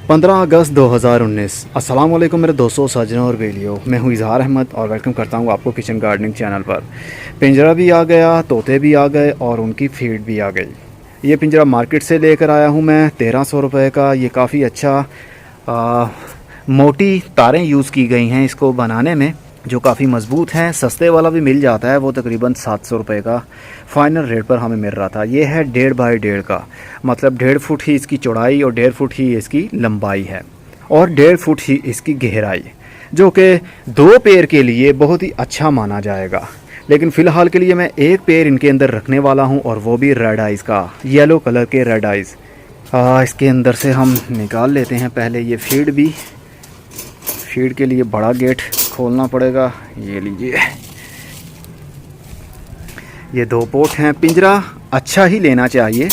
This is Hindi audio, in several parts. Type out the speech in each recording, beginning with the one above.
15 अगस्त 2019। अस्सलाम वालेकुम मेरे दोस्तों, सज्जनों और बेलियों। मैं हूँ इज़हार अहमद और वेलकम करता हूँ आपको किचन गार्डनिंग चैनल पर। पिंजरा भी आ गया, तोते भी आ गए और उनकी फीड भी आ गई। ये पिंजरा मार्केट से लेकर आया हूँ मैं 1300 रुपये का। ये काफ़ी अच्छा मोटी तारें यूज़ की गई हैं इसको बनाने में, जो काफ़ी मज़बूत हैं। सस्ते वाला भी मिल जाता है, वो तकरीबन 700 रुपये का फ़ाइनल रेट पर हमें मिल रहा था। ये है 1.5 बाई 1.5 का, मतलब 1.5 फुट ही इसकी चौड़ाई और 1.5 फुट ही इसकी लंबाई है और 1.5 फुट ही इसकी गहराई, जो कि 2 पेड़ के लिए बहुत ही अच्छा माना जाएगा। लेकिन फ़िलहाल के लिए मैं एक पेड़ इनके अंदर रखने वाला हूँ, और वो भी रेड आइज़ का, येलो कलर के रेड आइज़। इसके अंदर से हम निकाल लेते हैं पहले ये फीड के लिए बड़ा गेट खोलना पड़ेगा। ये लीजिए, ये 2 पोर्ट हैं। पिंजरा अच्छा ही लेना चाहिए,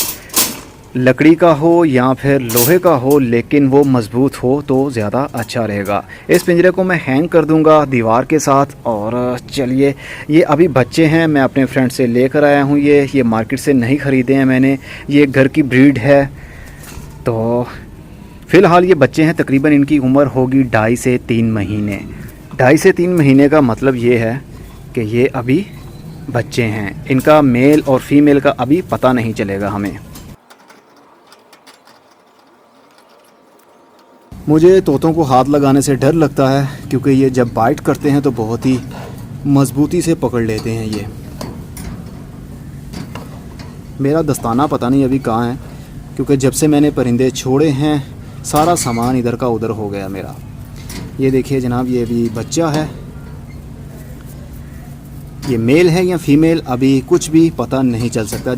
लकड़ी का हो या फिर लोहे का हो, लेकिन वो मज़बूत हो तो ज़्यादा अच्छा रहेगा। इस पिंजरे को मैं हैंग कर दूंगा दीवार के साथ। और चलिए, ये अभी बच्चे हैं, मैं अपने फ्रेंड से लेकर आया हूँ। ये मार्केट से नहीं ख़रीदे हैं मैंने, ये घर की ब्रीड है। तो फ़िलहाल ये बच्चे हैं, तकरीबन इनकी उम्र होगी 2.5 से 3 महीने। 2.5 से 3 महीने का मतलब ये है कि ये अभी बच्चे हैं। इनका मेल और फीमेल का अभी पता नहीं चलेगा हमें। मुझे तोतों को हाथ लगाने से डर लगता है, क्योंकि ये जब बाइट करते हैं तो बहुत ही मज़बूती से पकड़ लेते हैं। ये मेरा दस्ताना पता नहीं अभी कहाँ है, क्योंकि जब से मैंने परिंदे छोड़े हैं सारा सामान इधर का उधर हो गया मेरा। ये देखिए जनाब, ये भी बच्चा है। ये मेल है या फीमेल अभी कुछ भी पता नहीं चल सकता।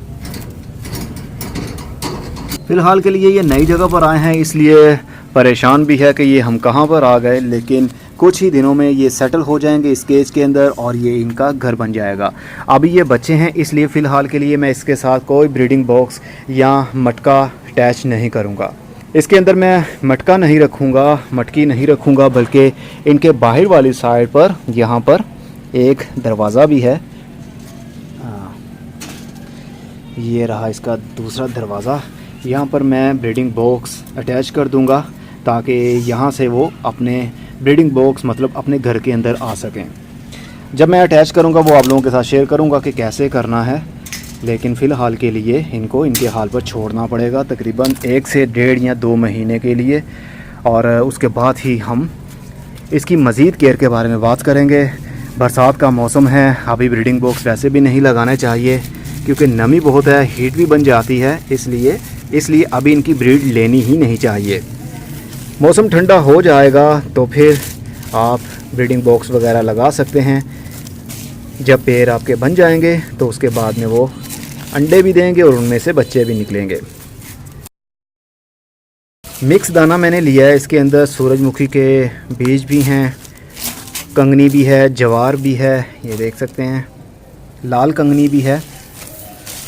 फ़िलहाल के लिए ये नई जगह पर आए हैं, इसलिए परेशान भी है कि ये हम कहाँ पर आ गए। लेकिन कुछ ही दिनों में ये सेटल हो जाएंगे इस केज के अंदर और ये इनका घर बन जाएगा। अभी ये बच्चे हैं, इसलिए फ़िलहाल के लिए मैं इसके साथ कोई ब्रीडिंग बॉक्स या मटका अटैच नहीं करूँगा। इसके अंदर मैं मटका नहीं रखूँगा, मटकी नहीं रखूँगा, बल्कि इनके बाहर वाली साइड पर यहाँ पर एक दरवाज़ा भी है। ये रहा इसका दूसरा दरवाज़ा। यहाँ पर मैं ब्रीडिंग बॉक्स अटैच कर दूँगा, ताकि यहाँ से वो अपने ब्रीडिंग बॉक्स मतलब अपने घर के अंदर आ सकें। जब मैं अटैच करूँगा वो आप लोगों के साथ शेयर करूँगा कि कैसे करना है। लेकिन फ़िलहाल के लिए इनको इनके हाल पर छोड़ना पड़ेगा, तकरीबन 1 से 1.5 या 2 महीने के लिए। और उसके बाद ही हम इसकी मज़ीद केयर के बारे में बात करेंगे। बरसात का मौसम है, अभी ब्रीडिंग बॉक्स वैसे भी नहीं लगाने चाहिए, क्योंकि नमी बहुत है, हीट भी बन जाती है। इसलिए अभी इनकी ब्रीड लेनी ही नहीं चाहिए। मौसम ठंडा हो जाएगा तो फिर आप ब्रीडिंग बॉक्स वगैरह लगा सकते हैं। जब पेड़ आपके बन जाएंगे तो उसके बाद में वो अंडे भी देंगे और उनमें से बच्चे भी निकलेंगे। मिक्स दाना मैंने लिया है, इसके अंदर सूरजमुखी के बीज भी हैं, कंगनी भी है, जवार भी है, ये देख सकते हैं, लाल कंगनी भी है,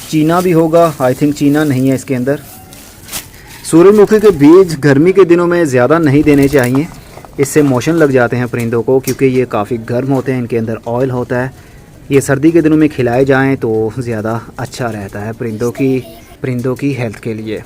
चीना भी होगा। आई थिंक चीना नहीं है इसके अंदर। सूरजमुखी के बीज गर्मी के दिनों में ज़्यादा नहीं देने चाहिए, इससे मोशन लग जाते हैं परिंदों को, क्योंकि ये काफ़ी गर्म होते हैं, इनके अंदर ऑयल होता है। ये सर्दी के दिनों में खिलाए जाएं तो ज़्यादा अच्छा रहता है परिंदों की हेल्थ के लिए।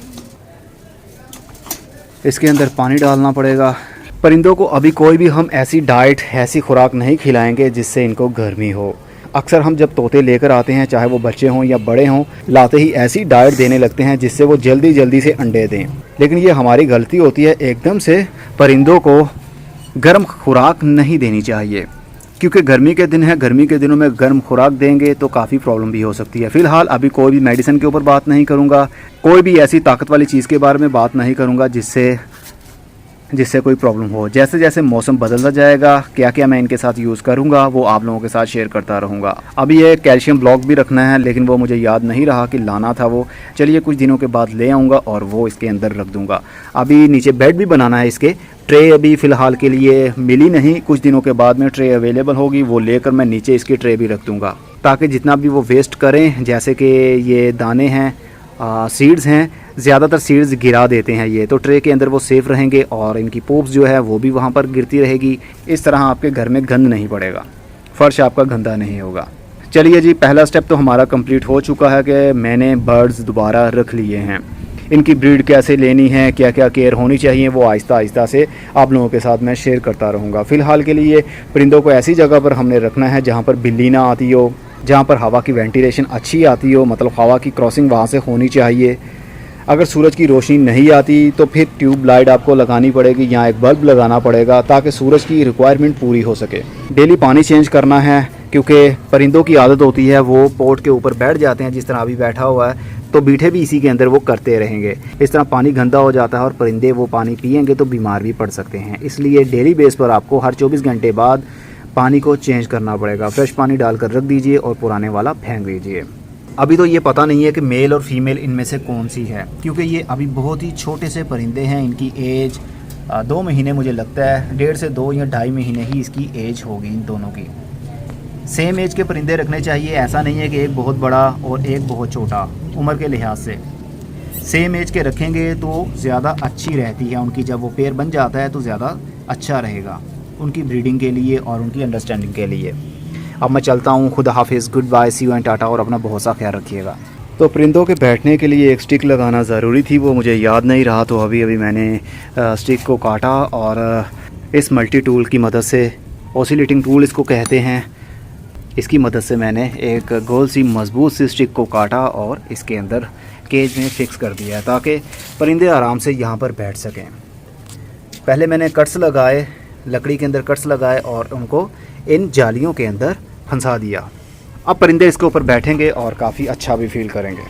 इसके अंदर पानी डालना पड़ेगा। परिंदों को अभी कोई भी हम ऐसी डाइट, ऐसी खुराक नहीं खिलाएंगे जिससे इनको गर्मी हो। अक्सर हम जब तोते लेकर आते हैं, चाहे वो बच्चे हों या बड़े हों, लाते ही ऐसी डाइट देने लगते हैं जिससे वो जल्दी से अंडे दें। लेकिन ये हमारी गलती होती है, एकदम से परिंदों को गर्म खुराक नहीं देनी चाहिए, क्योंकि गर्मी के दिन है, गर्मी के दिनों में गर्म खुराक देंगे तो काफ़ी प्रॉब्लम भी हो सकती है। फ़िलहाल अभी कोई भी मेडिसिन के ऊपर बात नहीं करूँगा, कोई भी ऐसी ताकत वाली चीज़ के बारे में बात नहीं करूँगा जिससे कोई प्रॉब्लम हो। जैसे जैसे मौसम बदलता जाएगा, क्या क्या मैं इनके साथ यूज़ करूँगा वो आप लोगों के साथ शेयर करता रहूँगा। अभी ये कैल्शियम ब्लॉक भी रखना है, लेकिन वो मुझे याद नहीं रहा कि लाना था वो। चलिए कुछ दिनों के बाद ले आऊँगा और वो इसके अंदर रख दूँगा। अभी नीचे बेड भी बनाना है इसके। ट्रे अभी फ़िलहाल के लिए मिली नहीं, कुछ दिनों के बाद में ट्रे अवेलेबल होगी, वो लेकर मैं नीचे इसकी ट्रे भी रख दूँगा, ताकि जितना भी वो वेस्ट करें, जैसे कि ये दाने हैं, सीड्स हैं, ज़्यादातर सीड्स गिरा देते हैं ये, तो ट्रे के अंदर वो सेफ़ रहेंगे और इनकी पोप्स जो है वो भी वहाँ पर गिरती रहेगी। इस तरह आपके घर में गंद नहीं पड़ेगा, फ़र्श आपका गंदा नहीं होगा। चलिए जी, पहला स्टेप तो हमारा कंप्लीट हो चुका है कि मैंने बर्ड्स दोबारा रख लिए हैं। इनकी ब्रीड कैसे लेनी है, क्या क्या केयर होनी चाहिए, वो आहिस्ता आहिस्ता से आप लोगों के साथ मैं शेयर करता रहूँगा। फ़िलहाल के लिए परिंदों को ऐसी जगह पर हमने रखना है जहाँ पर बिल्ली ना आती हो, जहाँ पर हवा की वेंटिलेशन अच्छी आती हो, मतलब हवा की क्रॉसिंग वहाँ से होनी चाहिए। अगर सूरज की रोशनी नहीं आती तो फिर ट्यूब लाइट आपको लगानी पड़ेगी, यहाँ एक बल्ब लगाना पड़ेगा ताकि सूरज की रिक्वायरमेंट पूरी हो सके। डेली पानी चेंज करना है क्योंकि परिंदों की आदत होती है वो पोट के ऊपर बैठ जाते हैं, जिस तरह अभी बैठा हुआ है तो बीठे भी इसी के अंदर वो करते रहेंगे। इस तरह पानी गंदा हो जाता है और परिंदे वो पानी पिएंगे तो बीमार भी पड़ सकते हैं। इसलिए डेली बेस पर आपको हर 24 घंटे बाद पानी को चेंज करना पड़ेगा। फ्रेश पानी डालकर रख दीजिए और पुराने वाला फेंक दीजिए। अभी तो ये पता नहीं है कि मेल और फीमेल इनमें से कौन सी है, क्योंकि ये अभी बहुत ही छोटे से परिंदे हैं। इनकी एज 2 महीने, मुझे लगता है 1.5 से 2 या 2.5 महीने ही इसकी एज होगी इन दोनों की। सेम एज के परिंदे रखने चाहिए, ऐसा नहीं है कि एक बहुत बड़ा और एक बहुत छोटा। उम्र के लिहाज से सेम एज के रखेंगे तो ज़्यादा अच्छी रहती है उनकी, जब वो पेयर बन जाता है तो ज़्यादा अच्छा रहेगा उनकी ब्रीडिंग के लिए और उनकी अंडरस्टैंडिंग के लिए। अब मैं चलता हूँ, खुदा हाफिज़, good bye, see you and tata, और अपना बहुत सा ख्याल रखिएगा। तो परिंदों के बैठने के लिए एक स्टिक लगाना ज़रूरी थी, वो मुझे याद नहीं रहा, तो अभी मैंने स्टिक को काटा और इस मल्टी टूल की मदद से, ऑसिलेटिंग टूल इसको कहते हैं, इसकी मदद से मैंने एक गोल सी मजबूत सी स्टिक को काटा और इसके अंदर केज में फ़िक्स कर दिया ताकि परिंदे आराम से यहाँ पर बैठ सकें। पहले मैंने कट्स लगाए, लकड़ी के अंदर कट्स लगाए और उनको इन जालियों के अंदर फंसा दिया। अब परिंदे इसके ऊपर बैठेंगे और काफ़ी अच्छा भी फील करेंगे।